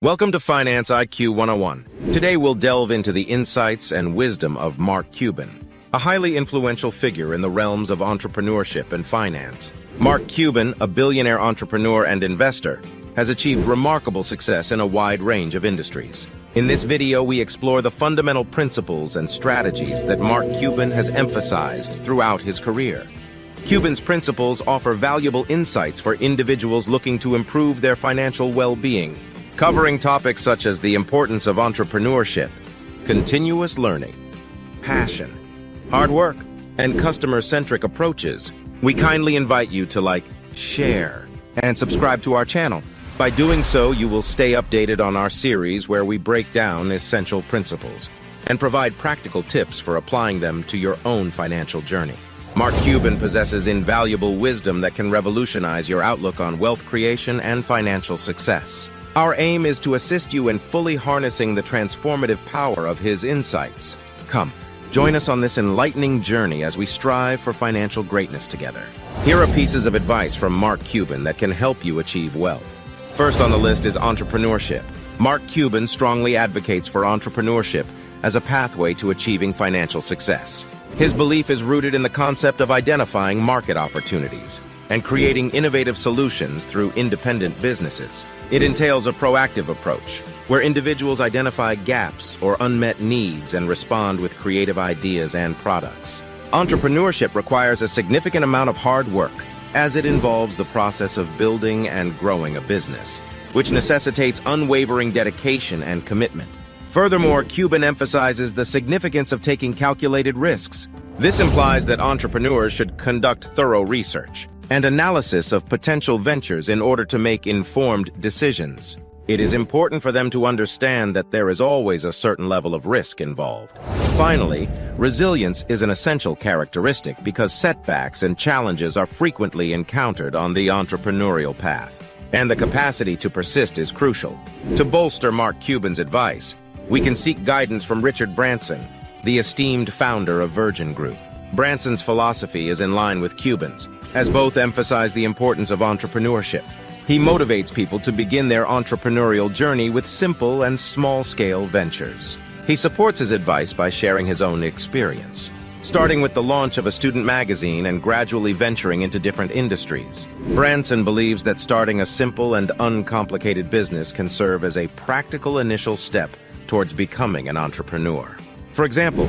Welcome to Finance IQ 101. Today we'll delve into the insights and wisdom of Mark Cuban, a highly influential figure in the realms of entrepreneurship and finance. Mark Cuban, a billionaire entrepreneur and investor, has achieved remarkable success in a wide range of industries. In this video, we explore the fundamental principles and strategies that Mark Cuban has emphasized throughout his career. Cuban's principles offer valuable insights for individuals looking to improve their financial well-being, covering topics such as the importance of entrepreneurship, continuous learning, passion, hard work, and customer-centric approaches. We kindly invite you to like, share, and subscribe to our channel. By doing so, you will stay updated on our series where we break down essential principles and provide practical tips for applying them to your own financial journey. Mark Cuban possesses invaluable wisdom that can revolutionize your outlook on wealth creation and financial success. Our aim is to assist you in fully harnessing the transformative power of his insights. Come, join us on this enlightening journey as we strive for financial greatness together. Here are pieces of advice from Mark Cuban that can help you achieve wealth. First on the list is entrepreneurship. Mark Cuban strongly advocates for entrepreneurship as a pathway to achieving financial success. His belief is rooted in the concept of identifying market opportunities and creating innovative solutions through independent businesses. It entails a proactive approach, where individuals identify gaps or unmet needs and respond with creative ideas and products. Entrepreneurship requires a significant amount of hard work, as it involves the process of building and growing a business, which necessitates unwavering dedication and commitment. Furthermore, Cuban emphasizes the significance of taking calculated risks. This implies that entrepreneurs should conduct thorough research and analysis of potential ventures in order to make informed decisions. It is important for them to understand that there is always a certain level of risk involved. Finally, resilience is an essential characteristic because setbacks and challenges are frequently encountered on the entrepreneurial path, and the capacity to persist is crucial. To bolster Mark Cuban's advice, we can seek guidance from Richard Branson, the esteemed founder of Virgin Group. Branson's philosophy is in line with Cuban's, as both emphasize the importance of entrepreneurship. He motivates people to begin their entrepreneurial journey with simple and small-scale ventures. He supports his advice by sharing his own experience, starting with the launch of a student magazine and gradually venturing into different industries. Branson believes that starting a simple and uncomplicated business can serve as a practical initial step towards becoming an entrepreneur. For example,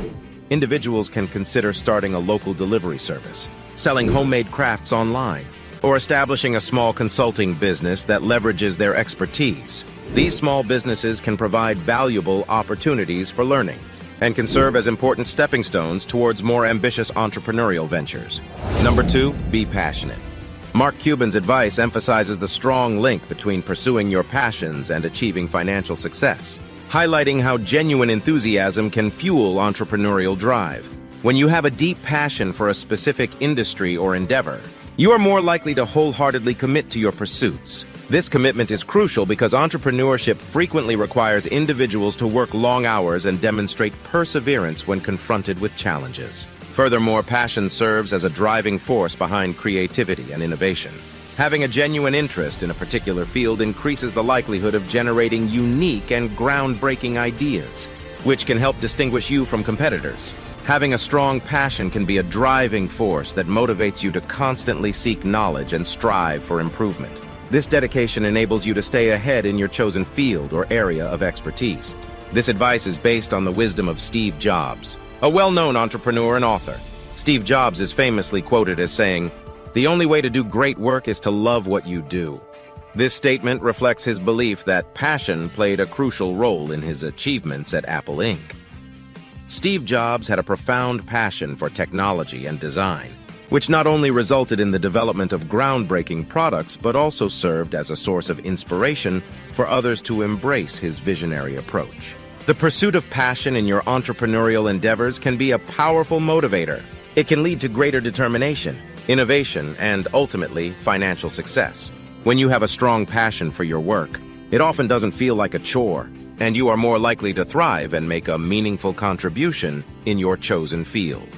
individuals can consider starting a local delivery service, selling homemade crafts online, or establishing a small consulting business that leverages their expertise. These small businesses can provide valuable opportunities for learning and can serve as important stepping stones towards more ambitious entrepreneurial ventures. Number 2, be passionate. Mark Cuban's advice emphasizes the strong link between pursuing your passions and achieving financial success, highlighting how genuine enthusiasm can fuel entrepreneurial drive. When you have a deep passion for a specific industry or endeavor, you are more likely to wholeheartedly commit to your pursuits. This commitment is crucial because entrepreneurship frequently requires individuals to work long hours and demonstrate perseverance when confronted with challenges. Furthermore, passion serves as a driving force behind creativity and innovation. Having a genuine interest in a particular field increases the likelihood of generating unique and groundbreaking ideas, which can help distinguish you from competitors. Having a strong passion can be a driving force that motivates you to constantly seek knowledge and strive for improvement. This dedication enables you to stay ahead in your chosen field or area of expertise. This advice is based on the wisdom of Steve Jobs, a well-known entrepreneur and author. Steve Jobs is famously quoted as saying, "The only way to do great work is to love what you do." This statement reflects his belief that passion played a crucial role in his achievements at Apple Inc. Steve Jobs had a profound passion for technology and design, which not only resulted in the development of groundbreaking products but also served as a source of inspiration for others to embrace his visionary approach. The pursuit of passion in your entrepreneurial endeavors can be a powerful motivator. It can lead to greater determination, innovation, and ultimately financial success. When you have a strong passion for your work, it often doesn't feel like a chore, and you are more likely to thrive and make a meaningful contribution in your chosen field.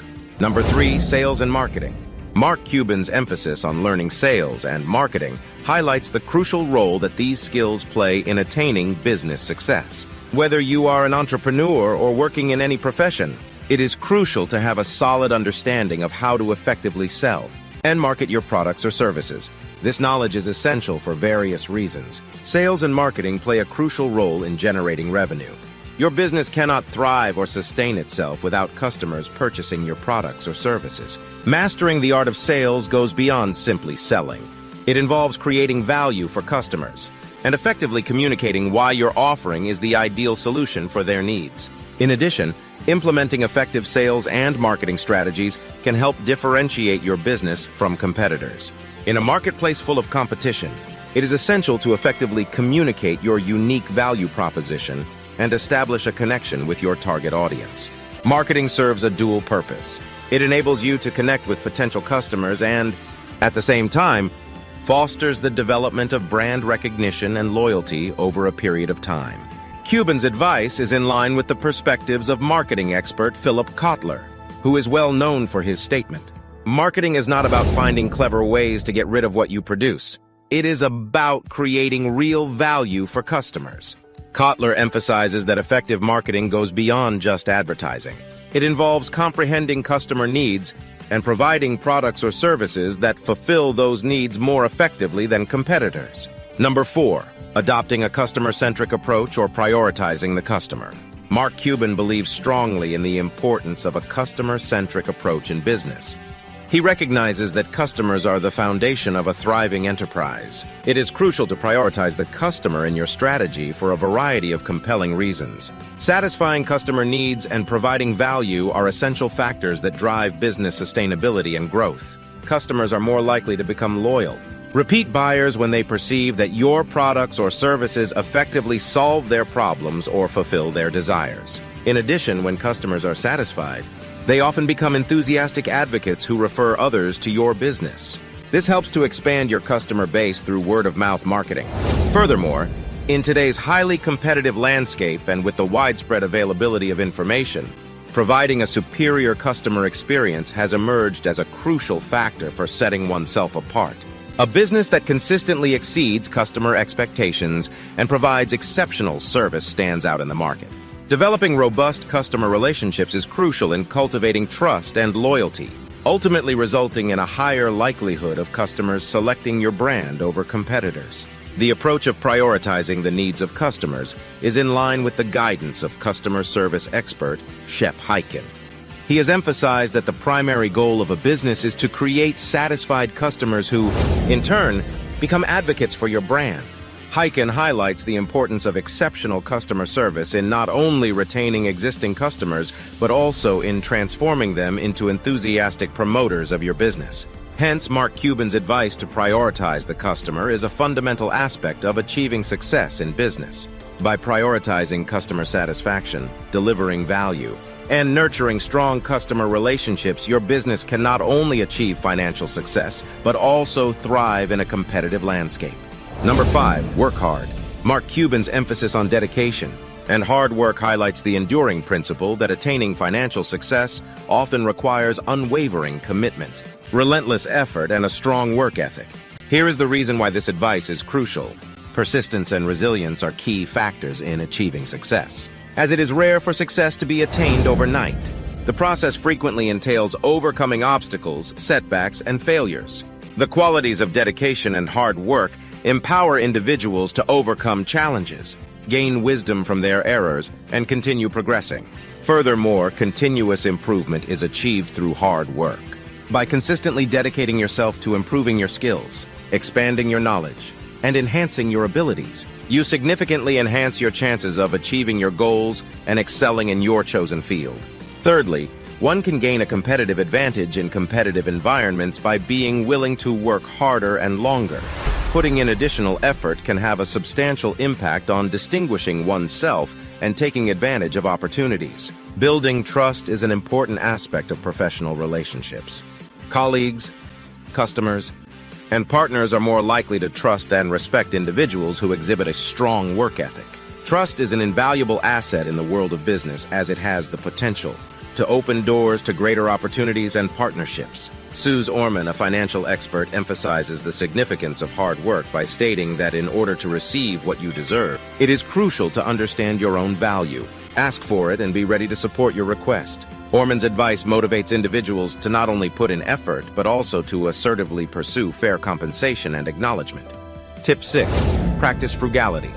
Number 3, sales and marketing. Mark Cuban's emphasis on learning sales and marketing highlights the crucial role that these skills play in attaining business success. Whether you are an entrepreneur or working in any profession, it is crucial to have a solid understanding of how to effectively sell and market your products or services. This knowledge is essential for various reasons. Sales and marketing play a crucial role in generating revenue. Your business cannot thrive or sustain itself without customers purchasing your products or services. Mastering the art of sales goes beyond simply selling. It involves creating value for customers and effectively communicating why your offering is the ideal solution for their needs. In addition, implementing effective sales and marketing strategies can help differentiate your business from competitors. In a marketplace full of competition, it is essential to effectively communicate your unique value proposition and establish a connection with your target audience. Marketing serves a dual purpose. It enables you to connect with potential customers and, at the same time, fosters the development of brand recognition and loyalty over a period of time. Cuban's advice is in line with the perspectives of marketing expert Philip Kotler, who is well known for his statement. Marketing is not about finding clever ways to get rid of what you produce. It is about creating real value for customers. Kotler emphasizes that effective marketing goes beyond just advertising. It involves comprehending customer needs and providing products or services that fulfill those needs more effectively than competitors. Number 4, adopting a customer-centric approach or prioritizing the customer. Mark Cuban believes strongly in the importance of a customer-centric approach in business. He recognizes that customers are the foundation of a thriving enterprise. It is crucial to prioritize the customer in your strategy for a variety of compelling reasons. Satisfying customer needs and providing value are essential factors that drive business sustainability and growth. Customers are more likely to become loyal, repeat buyers when they perceive that your products or services effectively solve their problems or fulfill their desires. In addition, when customers are satisfied, they often become enthusiastic advocates who refer others to your business. This helps to expand your customer base through word-of-mouth marketing. Furthermore, in today's highly competitive landscape and with the widespread availability of information, providing a superior customer experience has emerged as a crucial factor for setting oneself apart. A business that consistently exceeds customer expectations and provides exceptional service stands out in the market. Developing robust customer relationships is crucial in cultivating trust and loyalty, ultimately resulting in a higher likelihood of customers selecting your brand over competitors. The approach of prioritizing the needs of customers is in line with the guidance of customer service expert Shep Hyken. He has emphasized that the primary goal of a business is to create satisfied customers who, in turn, become advocates for your brand. Hyken highlights the importance of exceptional customer service in not only retaining existing customers, but also in transforming them into enthusiastic promoters of your business. Hence, Mark Cuban's advice to prioritize the customer is a fundamental aspect of achieving success in business. By prioritizing customer satisfaction, delivering value, and nurturing strong customer relationships, your business can not only achieve financial success, but also thrive in a competitive landscape. Number 5, work hard. Mark Cuban's emphasis on dedication and hard work highlights the enduring principle that attaining financial success often requires unwavering commitment, relentless effort, and a strong work ethic. Here is the reason why this advice is crucial. Persistence and resilience are key factors in achieving success, as it is rare for success to be attained overnight. The process frequently entails overcoming obstacles, setbacks, and failures. The qualities of dedication and hard work empower individuals to overcome challenges, gain wisdom from their errors, and continue progressing. Furthermore, continuous improvement is achieved through hard work. By consistently dedicating yourself to improving your skills, expanding your knowledge, and enhancing your abilities, you significantly enhance your chances of achieving your goals and excelling in your chosen field. Thirdly, one can gain a competitive advantage in competitive environments by being willing to work harder and longer. Putting in additional effort can have a substantial impact on distinguishing oneself and taking advantage of opportunities. Building trust is an important aspect of professional relationships. Colleagues, customers, and partners are more likely to trust and respect individuals who exhibit a strong work ethic. Trust is an invaluable asset in the world of business as it has the potential to open doors to greater opportunities and partnerships. Suze Orman, a financial expert, emphasizes the significance of hard work by stating that in order to receive what you deserve, it is crucial to understand your own value. Ask for it and be ready to support your request. Orman's advice motivates individuals to not only put in effort, but also to assertively pursue fair compensation and acknowledgement. Tip 6. Practice frugality.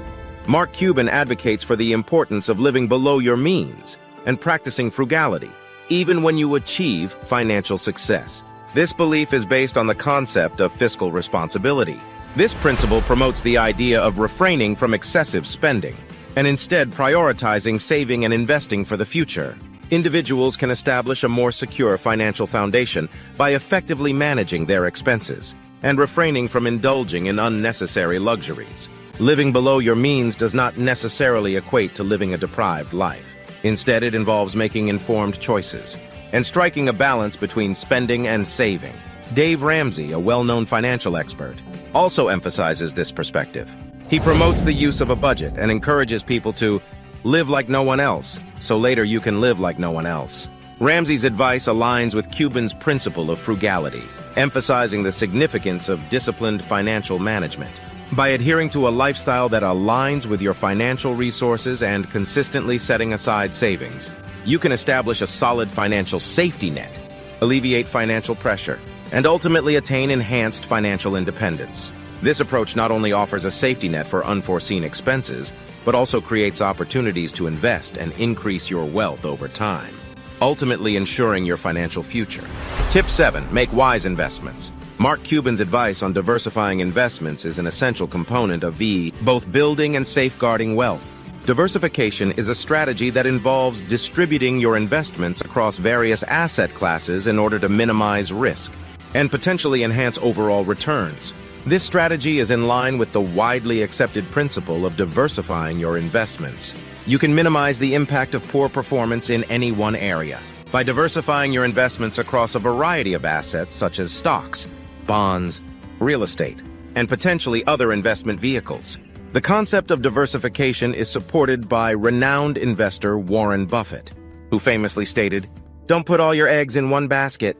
Mark Cuban advocates for the importance of living below your means and practicing frugality, even when you achieve financial success. This belief is based on the concept of fiscal responsibility. This principle promotes the idea of refraining from excessive spending and instead prioritizing saving and investing for the future. Individuals can establish a more secure financial foundation by effectively managing their expenses and refraining from indulging in unnecessary luxuries. Living below your means does not necessarily equate to living a deprived life. Instead, it involves making informed choices and striking a balance between spending and saving. Dave Ramsey, a well-known financial expert, also emphasizes this perspective. He promotes the use of a budget and encourages people to live like no one else, so later you can live like no one else. Ramsey's advice aligns with Cuban's principle of frugality, emphasizing the significance of disciplined financial management. By adhering to a lifestyle that aligns with your financial resources and consistently setting aside savings, you can establish a solid financial safety net, alleviate financial pressure, and ultimately attain enhanced financial independence. This approach not only offers a safety net for unforeseen expenses, but also creates opportunities to invest and increase your wealth over time, ultimately ensuring your financial future. Tip 7. Make wise investments. Mark Cuban's advice on diversifying investments is an essential component of both building and safeguarding wealth. Diversification is a strategy that involves distributing your investments across various asset classes in order to minimize risk and potentially enhance overall returns. This strategy is in line with the widely accepted principle of diversifying your investments. You can minimize the impact of poor performance in any one area by diversifying your investments across a variety of assets such as stocks, bonds, real estate, and potentially other investment vehicles. The concept of diversification is supported by renowned investor Warren Buffett, who famously stated, "Don't put all your eggs in one basket."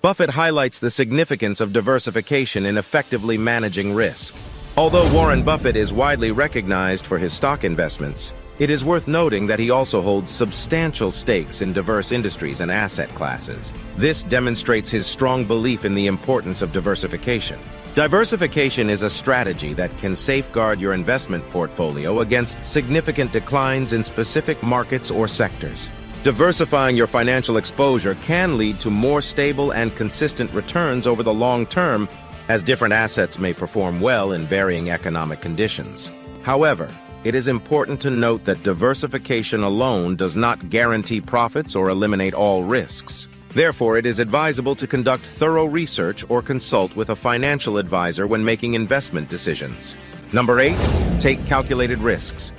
Buffett highlights the significance of diversification in effectively managing risk. Although Warren Buffett is widely recognized for his stock investments, it is worth noting that he also holds substantial stakes in diverse industries and asset classes. This demonstrates his strong belief in the importance of diversification. Diversification is a strategy that can safeguard your investment portfolio against significant declines in specific markets or sectors. Diversifying your financial exposure can lead to more stable and consistent returns over the long term, as different assets may perform well in varying economic conditions. However, it is important to note that diversification alone does not guarantee profits or eliminate all risks. Therefore, it is advisable to conduct thorough research or consult with a financial advisor when making investment decisions. Number 8, take calculated risks.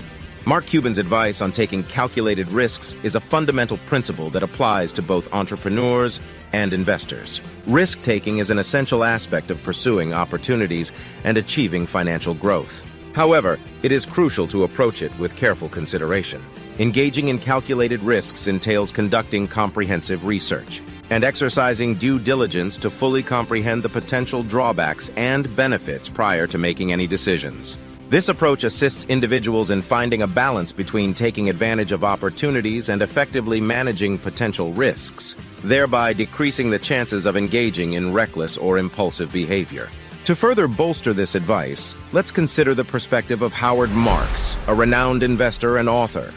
Mark Cuban's advice on taking calculated risks is a fundamental principle that applies to both entrepreneurs and investors. Risk-taking is an essential aspect of pursuing opportunities and achieving financial growth. However, it is crucial to approach it with careful consideration. Engaging in calculated risks entails conducting comprehensive research and exercising due diligence to fully comprehend the potential drawbacks and benefits prior to making any decisions. This approach assists individuals in finding a balance between taking advantage of opportunities and effectively managing potential risks, thereby decreasing the chances of engaging in reckless or impulsive behavior. To further bolster this advice, let's consider the perspective of Howard Marks, a renowned investor and author.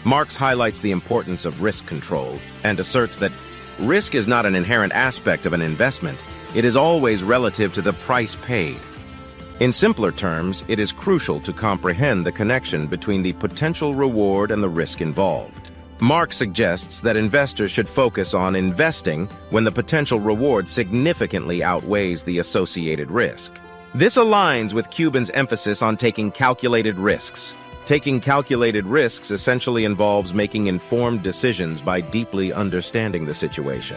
Marks highlights the importance of risk control and asserts that risk is not an inherent aspect of an investment, it is always relative to the price paid. In simpler terms, it is crucial to comprehend the connection between the potential reward and the risk involved. Mark suggests that investors should focus on investing when the potential reward significantly outweighs the associated risk. This aligns with Cuban's emphasis on taking calculated risks. Taking calculated risks essentially involves making informed decisions by deeply understanding the situation,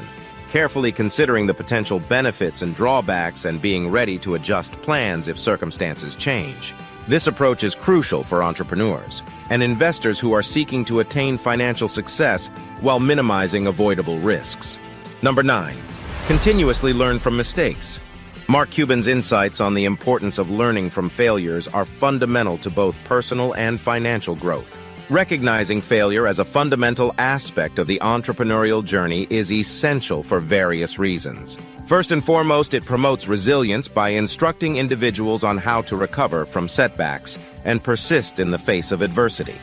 carefully considering the potential benefits and drawbacks, and being ready to adjust plans if circumstances change. This approach is crucial for entrepreneurs and investors who are seeking to attain financial success while minimizing avoidable risks. Number 9, Continuously learn from mistakes. Mark Cuban's insights on the importance of learning from failures are fundamental to both personal and financial growth. Recognizing failure as a fundamental aspect of the entrepreneurial journey is essential for various reasons. First and foremost, it promotes resilience by instructing individuals on how to recover from setbacks and persist in the face of adversity.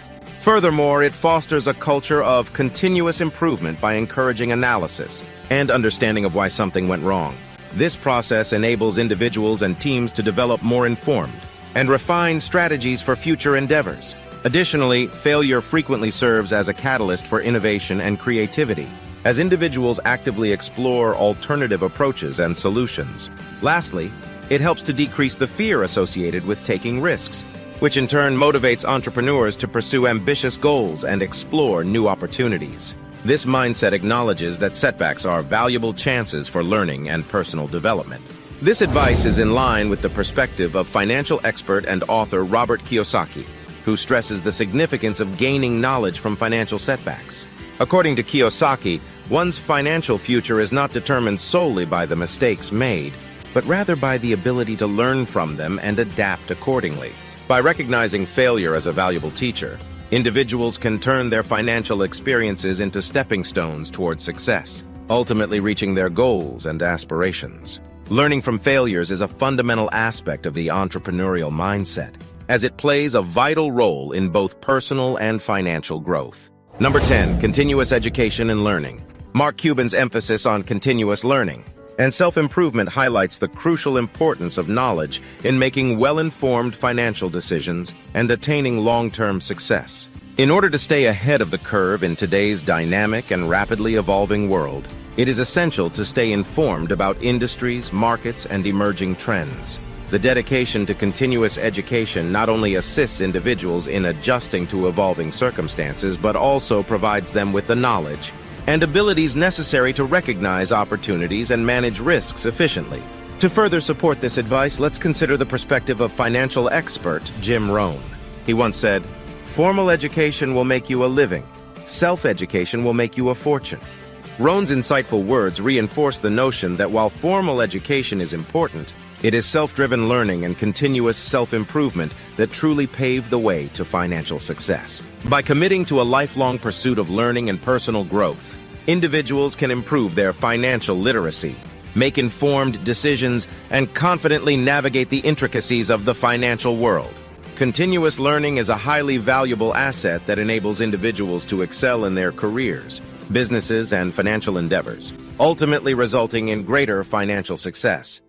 Furthermore, it fosters a culture of continuous improvement by encouraging analysis and understanding of why something went wrong. This process enables individuals and teams to develop more informed and refined strategies for future endeavors. Additionally, failure frequently serves as a catalyst for innovation and creativity, as individuals actively explore alternative approaches and solutions. Lastly, it helps to decrease the fear associated with taking risks, which in turn motivates entrepreneurs to pursue ambitious goals and explore new opportunities. This mindset acknowledges that setbacks are valuable chances for learning and personal development. This advice is in line with the perspective of financial expert and author Robert Kiyosaki, who stresses the significance of gaining knowledge from financial setbacks. According to Kiyosaki, one's financial future is not determined solely by the mistakes made, but rather by the ability to learn from them and adapt accordingly. By recognizing failure as a valuable teacher, individuals can turn their financial experiences into stepping stones toward success, ultimately reaching their goals and aspirations. Learning from failures is a fundamental aspect of the entrepreneurial mindset, as it plays a vital role in both personal and financial growth. Number 10, continuous education and learning. Mark Cuban's emphasis on continuous learning and self-improvement highlights the crucial importance of knowledge in making well-informed financial decisions and attaining long-term success. In order to stay ahead of the curve in today's dynamic and rapidly evolving world, it is essential to stay informed about industries, markets, and emerging trends. The dedication to continuous education not only assists individuals in adjusting to evolving circumstances, but also provides them with the knowledge and abilities necessary to recognize opportunities and manage risks efficiently. To further support this advice, let's consider the perspective of financial expert Jim Rohn. He once said, "Formal education will make you a living. Self-education will make you a fortune." Rohn's insightful words reinforce the notion that while formal education is important, it is self-driven learning and continuous self-improvement that truly pave the way to financial success. By committing to a lifelong pursuit of learning and personal growth, individuals can improve their financial literacy, make informed decisions, and confidently navigate the intricacies of the financial world. Continuous learning is a highly valuable asset that enables individuals to excel in their careers, businesses, and financial endeavors, ultimately resulting in greater financial success.